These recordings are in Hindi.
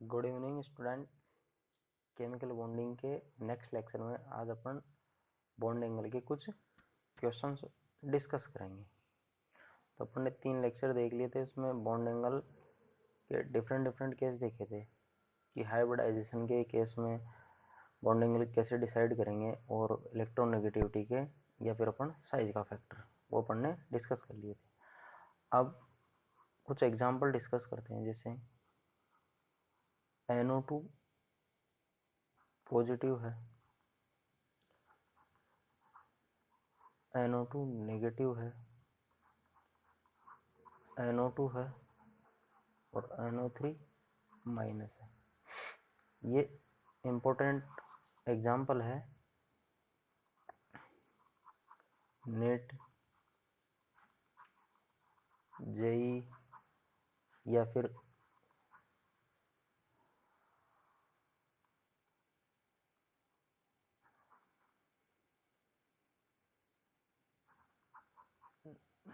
Good evening student. Chemical bonding के नेक्स्ट लेक्चर में आज अपन बॉन्ड एंगल के कुछ क्वेश्चंस डिस्कस करेंगे। तो अपन ने 3 लेक्चर देख लिए थे, इसमें बॉन्ड एंगल के डिफरेंट केस देखे थे कि हाइब्रिडाइजेशन के केस में बॉन्ड एंगल कैसे डिसाइड करेंगे और इलेक्ट्रोनेगेटिविटी के या फिर अपन साइज का फैक्टर वो अपन ने डिस्कस कर लिए थे। अब कुछ एग्जाम्पल डिस्कस करते हैं। जैसे NO2 पॉजिटिव है, NO2 नेगेटिव है, NO2 है और NO3 माइनस है। ये इम्पोर्टेंट एग्जाम्पल है नेट, जेई या फिर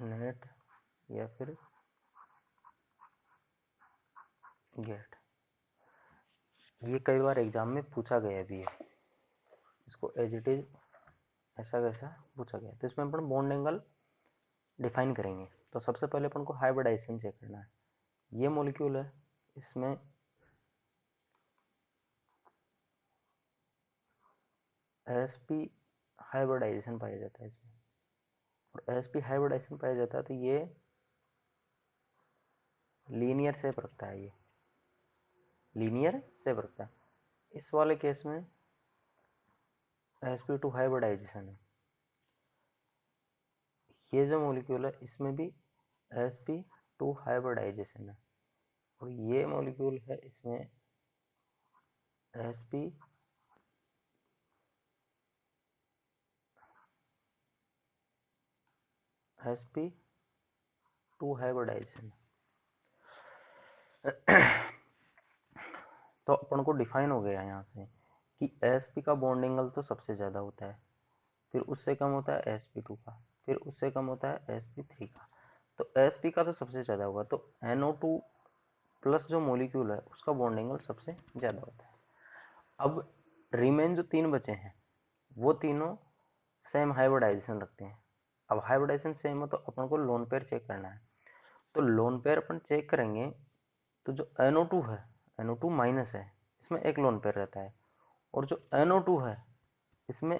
नेट या फिर गेट। ये कई बार एग्जाम में पूछा गया भी है, इसको एज इट इज ऐसा वैसा पूछा गया। तो इसमें अपन बॉन्ड एंगल डिफाइन करेंगे। तो सबसे पहले अपन को हाइब्रिडाइजेशन चेक करना है। ये मॉलिक्यूल है, इसमें sp हाइब्रिडाइजेशन पाया जाता है इसमें, और sp हाइब्रिडाइजेशन पाया जाता है तो ये लीनियर शेप रखता है, ये लीनियर शेप रखता है। इस वाले केस में sp2 हाइब्रिडाइजेशन है। ये जो मॉलिक्यूल है इसमें भी sp2 हाइब्रिडाइजेशन है, और ये मॉलिक्यूल है इसमें sp2 हाइब्रिडाइजेशन। तो अपन को डिफाइन हो गया यहाँ से कि sp का बॉन्ड एंगल तो सबसे ज्यादा होता है, फिर उससे कम होता है sp2 का, फिर उससे कम होता है sp3 का। तो sp का तो सबसे ज्यादा होगा, तो NO2 प्लस जो मॉलिक्यूल है उसका बॉन्ड एंगल सबसे ज्यादा होता है। अब रिमेन जो 3 बचे हैं वो तीनों सेम हाइब्रिडाइजेशन रखते हैं। अब हाइब्रिडाइजेशन सेम है तो अपन को लोन पेयर चेक करना है। तो लोन पेयर अपन चेक करेंगे तो जो NO2 है, NO2 माइनस है, इसमें एक लोन पेयर रहता है, और जो NO2 है इसमें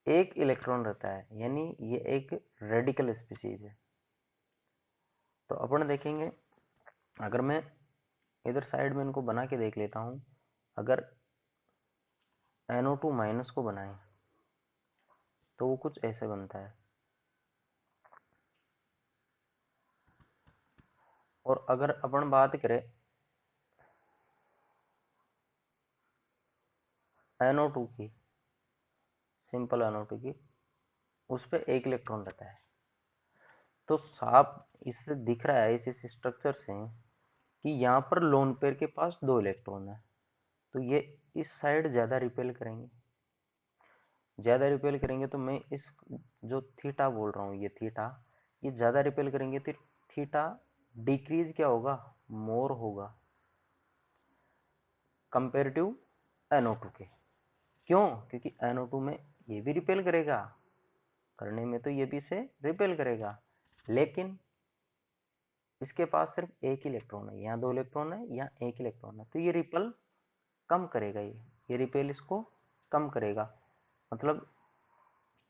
एक इलेक्ट्रॉन रहता है, यानी ये एक रेडिकल स्पीशीज है। तो अपन देखेंगे, अगर मैं इधर साइड में इनको बना के देख लेता हूँ, अगर NO2 माइनस को बनाएं तो वो कुछ ऐसे बनता है। और अगर अपन बात करें NO2 की, सिंपल NO2 की, उस पर एक इलेक्ट्रॉन रहता है। तो साफ इससे दिख रहा है, इस स्ट्रक्चर से, कि यहाँ पर लोन पेयर के पास 2 इलेक्ट्रॉन है, तो ये इस साइड ज़्यादा रिपेल करेंगे। ज़्यादा रिपेल करेंगे तो मैं इस जो थीटा बोल रहा हूँ, ये थीटा, ये ज़्यादा रिपेल करेंगे तो थीटा डिक्रीज क्या होगा, मोर होगा कंपेरेटिव NO2 के। क्यों? क्योंकि NO2 में ये भी रिपेल करेगा, करने में तो ये भी इसे रिपेल करेगा, लेकिन इसके पास सिर्फ एक इलेक्ट्रॉन है, यहाँ 2 इलेक्ट्रॉन है, यहाँ एक इलेक्ट्रॉन है, तो ये रिपल कम करेगा, ये रिपेल इसको कम करेगा। मतलब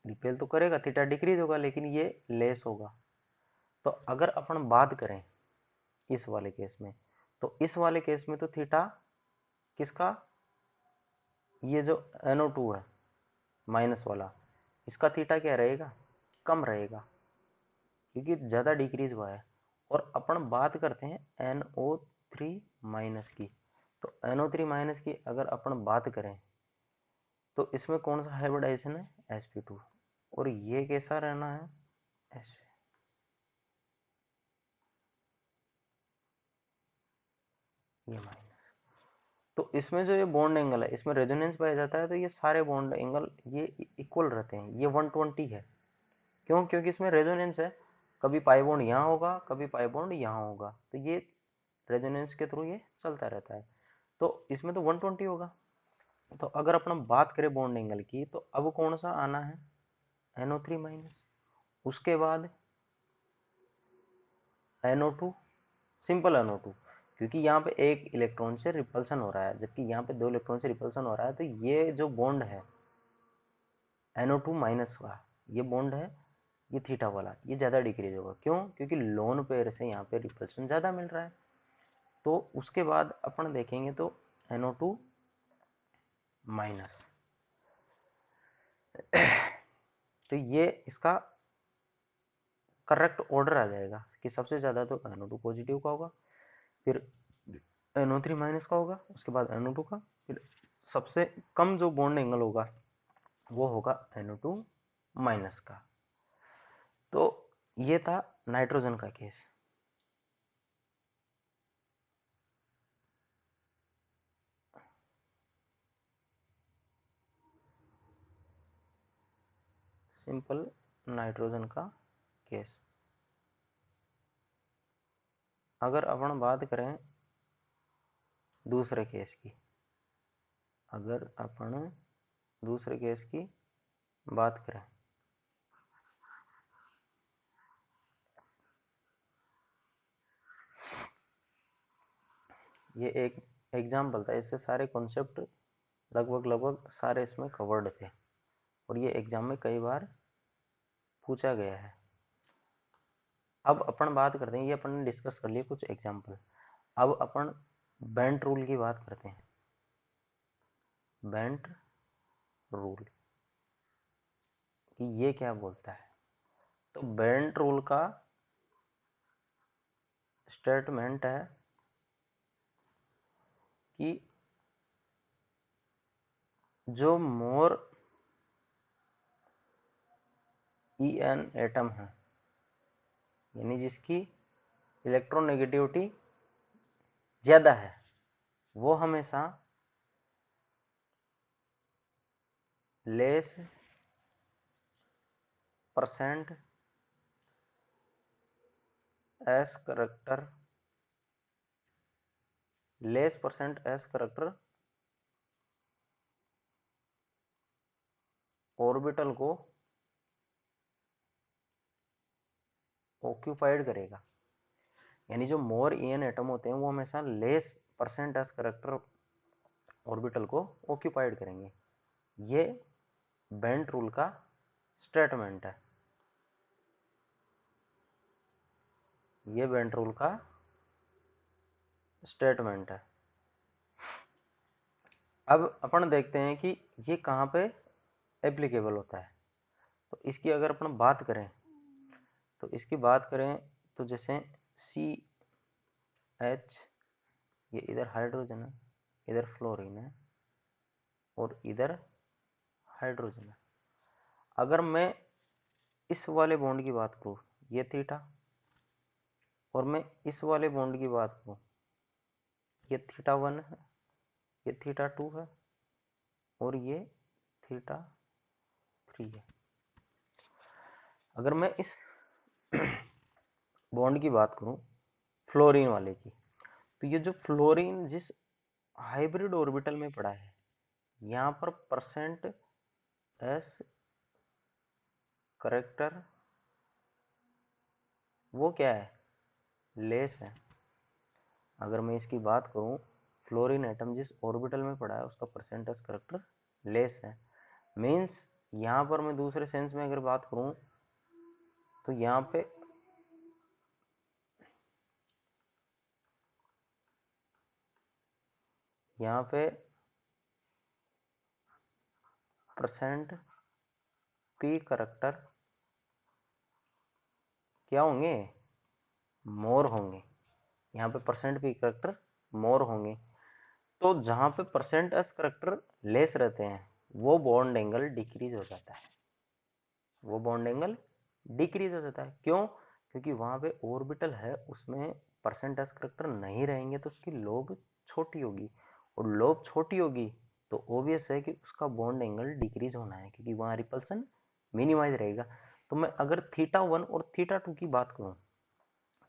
रिपेल तो करेगा, थीटा डिक्रीज होगा, लेकिन ये लेस होगा। तो अगर अपन बात करें इस वाले केस में, तो इस वाले केस में तो थीटा किसका, ये जो NO2 है माइनस वाला, इसका थीटा क्या रहेगा, कम रहेगा, क्योंकि ज़्यादा डिक्रीज हुआ है। और अपन बात करते हैं NO3 माइनस की, तो NO3 माइनस की अगर अपन बात करें तो इसमें कौन सा हाइब्रिडाइजेशन है, sp2, और ये कैसा रहना है, ऐसे, ये माइनस। तो इसमें जो ये बॉन्ड एंगल है, इसमें रेजोनेंस पाया जाता है, तो ये सारे बॉन्ड एंगल ये इक्वल रहते हैं, ये 120 है। क्यों? क्योंकि इसमें रेजोनेंस है, कभी पाई बॉन्ड यहाँ होगा, कभी पाई बॉन्ड यहाँ होगा, तो ये रेजोनेंस के थ्रू ये चलता रहता है। तो इसमें तो 120 होगा। तो अगर अपन बात करें बॉन्ड एंगल की, तो अब कौन सा आना है, NO3 माइनस, उसके बाद NO2, सिंपल NO2, क्योंकि यहाँ पे एक इलेक्ट्रॉन से रिपल्सन हो रहा है जबकि यहाँ पे 2 इलेक्ट्रॉन से रिपल्सन हो रहा है, तो ये जो बॉन्ड है NO2 माइनस का, ये बॉन्ड है, ये थीटा वाला, ये ज़्यादा डिक्रीज होगा। क्यों? क्योंकि लोन पेयर से यहाँ पे रिपल्सन ज़्यादा मिल रहा है। तो उसके बाद अपन देखेंगे तो NO2 माइनस, तो ये इसका करेक्ट ऑर्डर आ जाएगा कि सबसे ज़्यादा तो NO2 पॉजिटिव का होगा, फिर NO3 माइनस का होगा, उसके बाद NO2 का, फिर सबसे कम जो बॉन्ड एंगल होगा वो होगा NO2 माइनस का। तो ये था नाइट्रोजन का केस। सिंपल नाइट्रोजन का केस। अगर अपन बात करें दूसरे केस की, अगर अपन दूसरे केस की बात करें, ये एक एग्जाम्पल था, इससे सारे कॉन्सेप्ट लगभग सारे इसमें कवर्ड थे और ये एग्जाम में कई बार पूछा गया है। अब अपन बात करते हैं, ये अपन ने डिस्कस कर लिया कुछ एग्जाम्पल, अब अपन बेंट रूल की बात करते हैं। बेंट रूल कि ये क्या बोलता है, तो बेंट रूल का स्टेटमेंट है कि जो मोर En एटम है, यानी जिसकी इलेक्ट्रोनेगेटिविटी ज्यादा है, वो हमेशा less percent S character, less percent S character orbital को ऑक्यूपाइड करेगा। यानी जो मोर En एटम होते हैं वो हमेशा less percent S character orbital को ऑक्यूपाइड करेंगे। ये बेंट रूल का स्टेटमेंट है, ये बेंट रूल का स्टेटमेंट है। अब अपन देखते हैं कि ये कहाँ पे एप्लीकेबल होता है। तो इसकी अगर अपन बात करें, तो इसकी बात करें तो जैसे CH, ये इधर हाइड्रोजन है, इधर फ्लोरीन है और इधर हाइड्रोजन है। अगर मैं इस वाले बॉन्ड की बात करूँ, ये थीटा, और मैं इस वाले बॉन्ड की बात करूँ, ये θ1 है, ये θ2 है और ये θ3 है। अगर मैं इस बॉन्ड की बात करूं फ्लोरीन वाले की, तो ये जो फ्लोरीन जिस हाइब्रिड ऑर्बिटल में पड़ा है, यहाँ पर परसेंट एस करेक्टर वो क्या है, लेस है। अगर मैं इसकी बात करूं, फ्लोरीन एटम जिस ऑर्बिटल में पड़ा है उसका परसेंट एस करेक्टर लेस है। मीन्स यहाँ पर मैं दूसरे सेंस में अगर बात करूं तो यहाँ पे परसेंट पी करेक्टर क्या होंगे, मोर होंगे। यहाँ पे परसेंट पी करेक्टर मोर होंगे। तो जहाँ पे परसेंट एस करेक्टर लेस रहते हैं वो बॉन्ड एंगल डिक्रीज हो जाता है, वो बॉन्ड एंगल डिक्रीज हो जाता है। क्यों? क्योंकि वहाँ पे ऑर्बिटल है, उसमें परसेंट एस करेक्टर नहीं रहेंगे तो उसकी लोब छोटी होगी, और लोब छोटी होगी तो ऑब्वियस है कि उसका बॉन्ड एंगल डिक्रीज होना है, क्योंकि वहाँ रिपल्सन मिनिमाइज रहेगा। तो मैं अगर θ1 और θ2 की बात करूँ,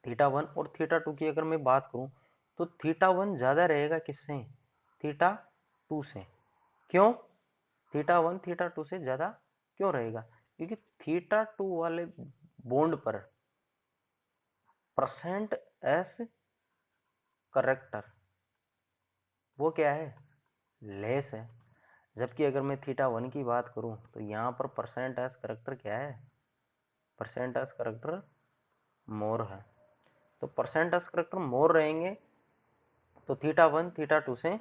θ1 और θ2 की अगर मैं बात करूँ, तो θ1 ज़्यादा रहेगा किससे, थीटा 2 से। क्यों? थीटा 1 थीटा 2 से ज्यादा क्यों रहेगा? क्योंकि थीटा 2 वाले बॉन्ड पर परसेंट एस करेक्टर वो क्या है? लेस है। जबकि अगर मैं थीटा 1 की बात करूं तो यहां पर परसेंट एस करेक्टर क्या है? परसेंट एस करेक्टर मोर है। तो परसेंट एस करेक्टर मोर रहेंगे तो थीटा 1 थीटा 2 से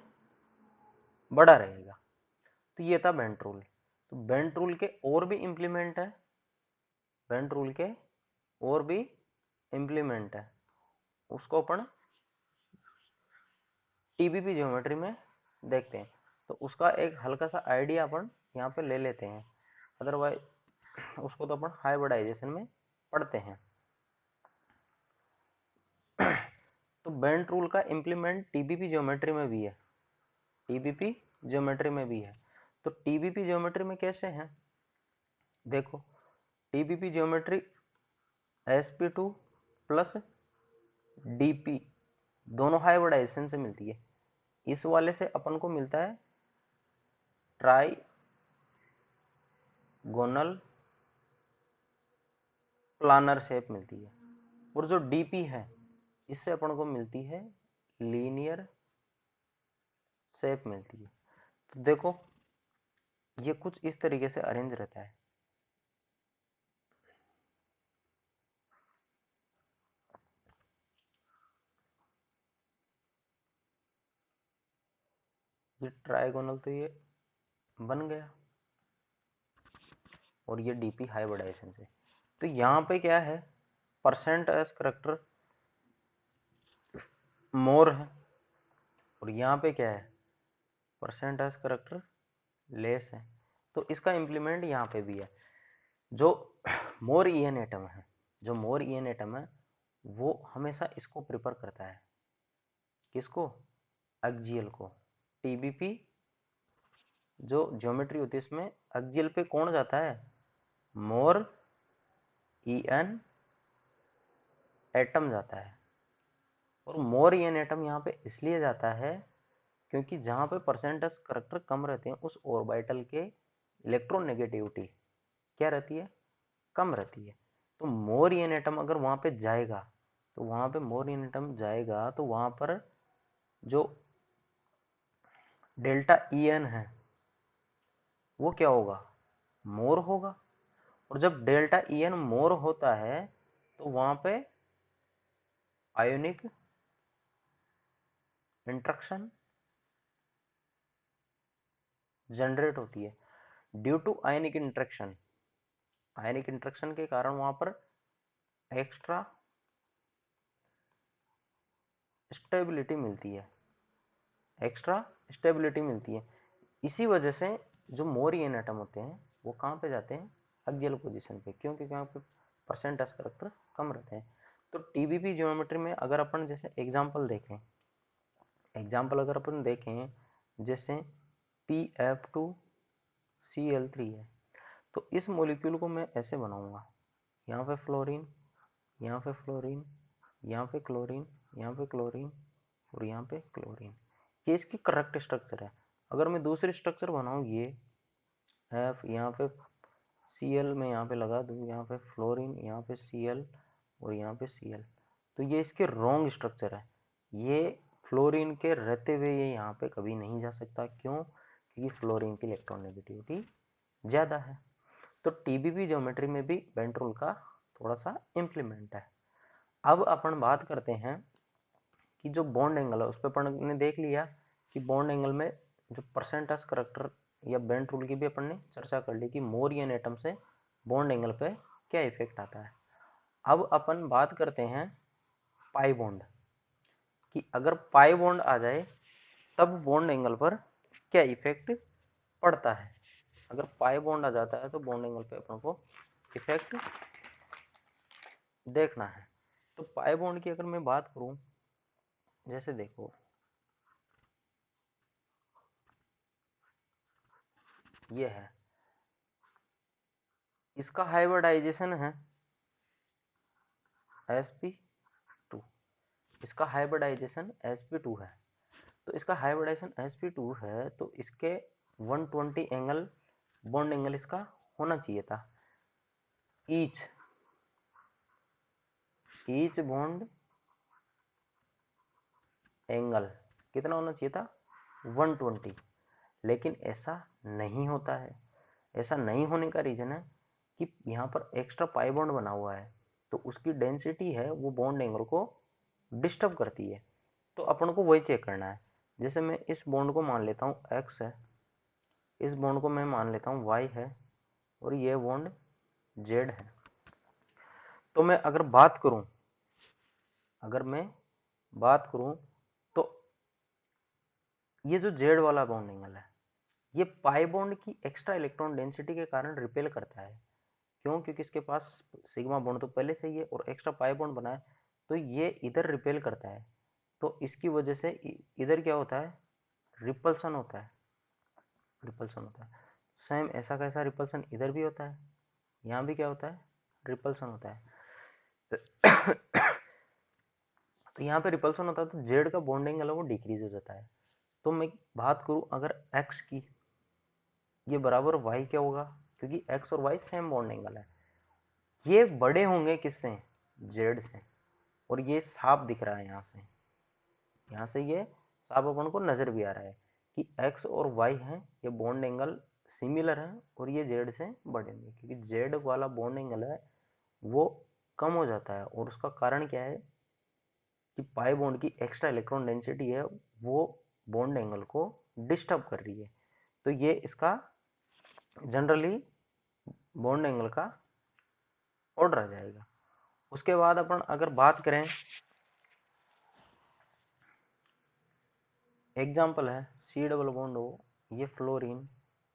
बड़ा रहेगा। तो ये था बेंट रूल। तो बेंट रूल के और भी इंप्लीमेंट है, बेंट रूल के और भी इंप्लीमेंट है, उसको अपन टीबीपी ज्योमेट्री में देखते हैं। तो उसका एक हल्का सा आइडिया अपन यहाँ पे ले लेते हैं, अदरवाइज उसको तो अपन हाइब्रिडाइजेशन में पढ़ते हैं। तो बेंट रूल का इंप्लीमेंट टीबीपी ज्योमेट्री में भी है, टीबीपी ज्योमेट्री में भी है। तो टीबीपी ज्योमेट्री में कैसे है? देखो, TBP geometry sp2 plus DP दोनों हाइब्रिडाइजेशन से मिलती है। इस वाले से अपन को मिलता है ट्राइगोनल प्लानर शेप मिलती है, और जो डीपी है इससे अपन को मिलती है लीनियर शेप मिलती है। तो देखो ये कुछ इस तरीके से अरेंज रहता है। ये ट्राइगोनल तो ये बन गया, और ये डीपी हाइब्रिडाइजेशन से। तो यहाँ पे क्या है? परसेंट एस करेक्टर मोर है, और यहाँ पे क्या है? परसेंट एस करेक्टर लेस है। तो इसका इंप्लीमेंट यहाँ पे भी है। जो मोर ईएन एटम है, जो मोर ईएन एटम है वो हमेशा इसको प्रिफर करता है। किसको? एक्जियल को। टीबीपी जो ज्योमेट्री होती है इसमें एक्जियल पे कौन जाता है? मोर ईएन एटम जाता है। और मोर ईएन एटम यहाँ पे इसलिए जाता है क्योंकि जहाँ पे परसेंटेज करेक्टर कम रहते हैं उस ऑर्बिटल के इलेक्ट्रोनेगेटिविटी क्या रहती है? कम रहती है। तो मोर ईएन एटम अगर वहाँ पे जाएगा, तो वहाँ पे मोर ईएन एटम जाएगा तो वहाँ पर जो डेल्टा ईएन है वो क्या होगा? मोर होगा। और जब डेल्टा ईएन मोर होता है तो वहाँ पे आयोनिक इंट्रैक्शन जनरेट होती है। Due to ionic interaction, ionic interaction के कारण वहां पर एक्स्ट्रा स्टेबिलिटी मिलती है, एक्स्ट्रा स्टेबिलिटी मिलती है। इसी वजह से जो मोर ईएन एटम होते हैं वो कहाँ पे जाते हैं? एक्सियल पोजीशन पे। क्यों? क्योंकि वहाँ पे परसेंट एस करेक्टर कम रहते हैं। तो टीबीपी ज्योमेट्री में अगर अपन जैसे एग्जांपल देखें, एग्जांपल अगर अपन देखें जैसे PF2Cl3 है, तो इस मॉलिक्यूल को मैं ऐसे बनाऊंगा, यहाँ पे फ्लोरीन, यहाँ पे फ्लोरीन, यहाँ पे क्लोरीन, यहाँ पे क्लोरीन, और यहाँ पे क्लोरीन। ये इसकी करेक्ट स्ट्रक्चर है। अगर मैं दूसरी स्ट्रक्चर बनाऊँ, ये एफ, यहाँ पे Cl में यहाँ पे लगा दूँ, यहाँ पे फ्लोरीन, यहाँ पे Cl, और यहाँ पे Cl, तो ये इसके रॉन्ग स्ट्रक्चर है। ये फ्लोरीन के रहते हुए ये यहाँ पे कभी नहीं जा सकता। क्यों? क्योंकि फ्लोरीन की इलेक्ट्रॉनिगेटिविटी ज़्यादा है। तो टीबीपी ज्योमेट्री में भी बेंट रूल का थोड़ा सा इम्प्लीमेंट है। अब अपन बात करते हैं कि जो बॉन्ड एंगल है उस पर अपन ने देख लिया कि बॉन्ड एंगल में जो परसेंटेज करेक्टर या बेंट रूल की भी अपन ने चर्चा कर ली कि मोर ईएन एटम से बॉन्ड एंगल पे क्या इफेक्ट आता है। अब अपन बात करते हैं पाई बॉन्ड कि अगर पाई बॉन्ड आ जाए तब बॉन्ड एंगल पर क्या इफेक्ट पड़ता है। अगर पाई बॉन्ड आ जाता है तो बॉन्ड एंगल पे अपन को इफेक्ट देखना है। तो पाई बॉन्ड की अगर मैं बात करूं, जैसे देखो ये है, इसका हाइब्रिडाइजेशन है sp2, इसका हाइब्रिडाइजेशन sp2 है। तो इसका हाइब्रिडाइजेशन sp2 है, तो इसके 120 एंगल बॉन्ड एंगल इसका होना चाहिए था। ईच बॉन्ड एंगल कितना होना चाहिए था? 120। लेकिन ऐसा नहीं होता है। ऐसा नहीं होने का रीजन है कि यहाँ पर एक्स्ट्रा पाई बॉन्ड बना हुआ है, तो उसकी डेंसिटी है वो बॉन्ड एंगल को डिस्टर्ब करती है। तो अपन को वही चेक करना है। जैसे मैं इस बॉन्ड को मान लेता हूँ x है, इस बॉन्ड को मैं मान लेता हूँ y है, और ये बॉन्ड z है। तो मैं अगर बात करूं तो ये जो z वाला बॉन्ड एंगल है, ये पाई बॉन्ड की एक्स्ट्रा इलेक्ट्रॉन डेंसिटी के कारण रिपेल करता है। क्यों? क्योंकि इसके पास सिग्मा बॉन्ड तो पहले से ही है और एक्स्ट्रा पाई बॉन्ड बना है, तो ये इधर रिपेल करता है। तो इसकी वजह से इधर क्या होता है? रिपल्सन होता है। सेम ऐसा कैसा रिपल्सन इधर भी होता है, यहाँ भी क्या होता है? रिपल्सन होता है। तो यहाँ पे रिपल्सन होता है, तो जेड का बॉन्ड एंगल है वो डिक्रीज हो जाता है। तो मैं बात करूं अगर x की, ये बराबर y क्या होगा? क्योंकि x और y सेम बॉन्ड एंगल है। ये बड़े होंगे किससे? z से। और ये साफ दिख रहा है यहाँ से ये साफ अपन को नजर भी आ रहा है कि x और y है, ये बॉन्ड एंगल सिमिलर है और ये z से बड़े होंगे, क्योंकि z वाला बॉन्ड एंगल है वो कम हो जाता है। और उसका कारण क्या है कि पाई बॉन्ड की एक्स्ट्रा इलेक्ट्रॉन डेंसिटी है वो बॉन्ड एंगल को डिस्टर्ब कर रही है। तो ये इसका जनरली बॉन्ड एंगल का ऑर्डर आ जाएगा। उसके बाद अपन अगर बात करें, एग्जाम्पल है सी डबल बॉन्ड हो, ये फ्लोरीन,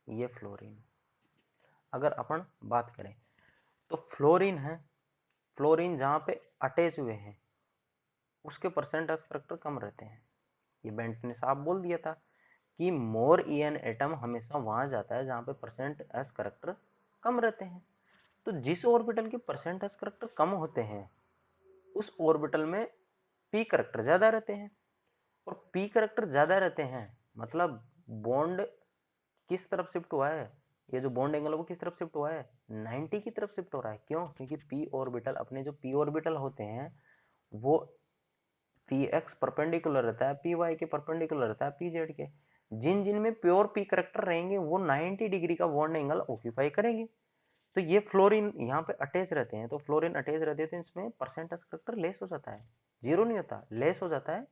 ये फ्लोरीन। अगर अपन बात करें तो फ्लोरीन है, फ्लोरीन जहां पे अटैच हुए हैं उसके परसेंटेज करेक्टर कम रहते हैं। ये बेंट ने साफ बोल दिया था कि मोर ईएन एटम हमेशा वहां जाता है जहां पे परसेंट एस करेक्टर कम रहते हैं। तो जिस ऑर्बिटल के परसेंट एस करेक्टर कम होते हैं उस ऑर्बिटल में पी करेक्टर ज्यादा रहते हैं। और पी करेक्टर ज्यादा रहते हैं मतलब बॉन्ड किस तरफ शिफ्ट हुआ है? ये जो बॉन्ड एंगल है वो किस तरफ शिफ्ट हुआ है? 90 की तरफ शिफ्ट हो रहा है। क्यों? क्योंकि पी ऑर्बिटल, अपने जो पी ऑर्बिटल होते हैं वो पी एक्स परपेंडिकुलर रहता है पी वाई के, परपेंडिकुलर रहता है पी जेड के। जिन जिन में प्योर पी करेक्टर रहेंगे वो 90 डिग्री का बॉन्ड एंगल ऑक्यूपाई करेंगे। तो ये फ्लोरीन यहाँ पे अटैच रहते हैं, तो फ्लोरीन अटैच रहते हैं तो इसमें परसेंटेज करेक्टर लेस हो जाता है, जीरो नहीं होता, लेस हो जाता है।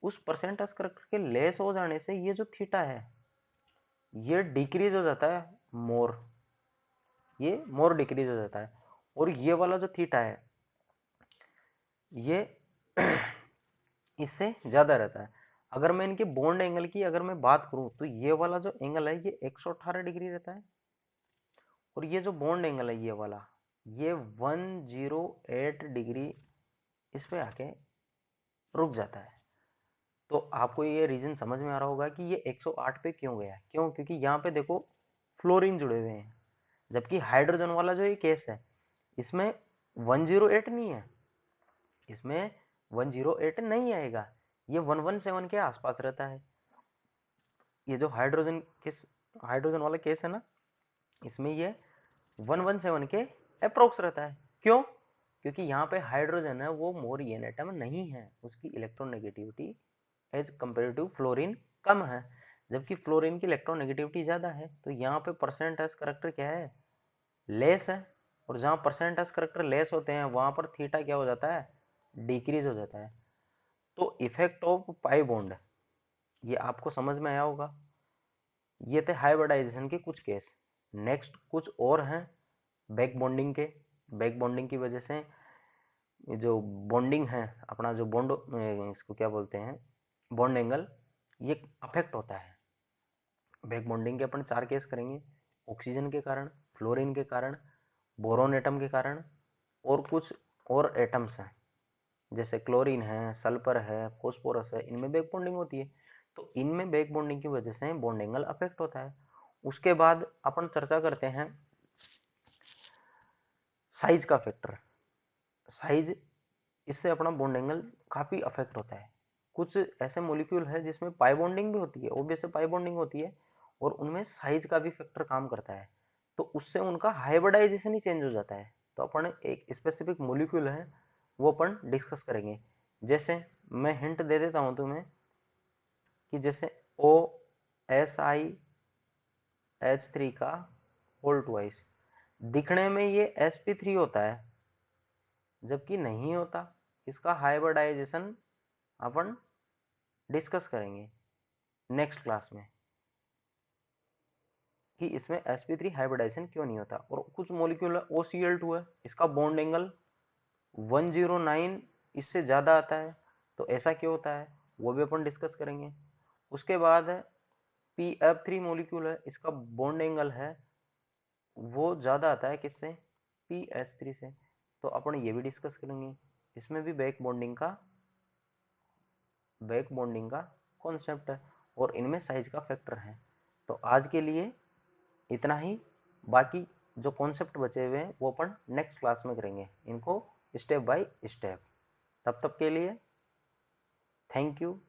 उस परसेंटेज करेक्टर के लेस हो जाने से ये जो थीटा है ये डिक्रीज हो जाता है मोर, ये मोर डिक्रीज हो जाता है। और ये वाला जो थीटा है ये इससे ज्यादा रहता है। अगर मैं इनके बॉन्ड एंगल की अगर मैं बात करूं तो ये वाला जो एंगल है ये 118 डिग्री रहता है, और ये जो बॉन्ड एंगल है ये वाला ये 108 डिग्री इस पे आके रुक जाता है। तो आपको ये रीजन समझ में आ रहा होगा कि ये 108 पे क्यों गया। क्यों? क्योंकि यहाँ पे देखो फ्लोरीन जुड़े हुए हैं, जबकि हाइड्रोजन वाला जो ये केस है इसमें 108 नहीं है, इसमें 108 नहीं आएगा, ये 117 के आसपास रहता है। ये जो हाइड्रोजन वाला केस है ना, इसमें ये 117 के अप्रोक्स रहता है। क्यों? क्योंकि यहाँ पे हाइड्रोजन है वो मोर ईएन एटम नहीं है, उसकी electronegativity as compared to fluorine कम है, जबकि फ्लोरीन की इलेक्ट्रोनेगेटिविटी ज्यादा है। तो यहाँ पे परसेंटेज करेक्टर क्या है? लेस है। और जहाँ परसेंटेज करेक्टर लेस होते हैं वहां पर थीटा क्या हो जाता है? डिक्रीज हो जाता है। तो इफेक्ट ऑफ पाई बॉन्ड ये आपको समझ में आया होगा। ये थे हाइब्रिडाइजेशन के कुछ केस। नेक्स्ट कुछ और हैं बैक बॉन्डिंग के। बैक बॉन्डिंग की वजह से ये जो बॉन्डिंग है अपना जो बॉन्ड, इसको क्या बोलते हैं, बॉन्ड एंगल, ये अफेक्ट होता है। बैक बॉन्डिंग के अपन 4 केस करेंगे, ऑक्सीजन के कारण, फ्लोरीन के कारण, बोरोन एटम के कारण, और कुछ और एटम्स हैं जैसे क्लोरीन है, सल्फर है, फॉस्फोरस है, इनमें बैक बॉन्डिंग होती है। तो इनमें बैक बॉन्डिंग की वजह से बॉन्ड एंगल अफेक्ट होता है। उसके बाद अपन चर्चा करते हैं साइज का फैक्टर। साइज, इससे अपना बॉन्ड एंगल काफी अफेक्ट होता है। कुछ ऐसे मॉलिक्यूल है जिसमें पाई बॉन्डिंग भी होती है, ऑब्वियसली पाई बॉन्डिंग होती है, और उनमें साइज का भी फैक्टर काम करता है, तो उससे उनका हाइब्रिडाइजेशन ही चेंज हो जाता है। तो अपन एक स्पेसिफिक मॉलिक्यूल है वो अपन डिस्कस करेंगे। जैसे मैं हिंट दे देता हूं तुम्हें कि जैसे OSiH3 का होल ट्वाइस, दिखने में ये sp3 होता है, जबकि नहीं होता। इसका हाइब्रिडाइजेशन अपन डिस्कस करेंगे नेक्स्ट क्लास में कि इसमें sp3 हाइब्रिडाइजेशन क्यों नहीं होता। और कुछ मॉलिक्यूल है OCl2 है, इसका बॉन्ड एंगल 109 इससे ज़्यादा आता है, तो ऐसा क्यों होता है वो भी अपन डिस्कस करेंगे। उसके बाद है PF3 मॉलिक्यूल है, इसका बॉन्ड एंगल है वो ज़्यादा आता है किससे, PH3 से, तो अपन ये भी डिस्कस करेंगे। इसमें भी बैक बॉन्डिंग का कॉन्सेप्ट है और इनमें साइज का फैक्टर है। तो आज के लिए इतना ही, बाकी जो कॉन्सेप्ट बचे हुए हैं वो अपन नेक्स्ट क्लास में करेंगे, इनको स्टेप बाय स्टेप। तब तक के लिए थैंक यू।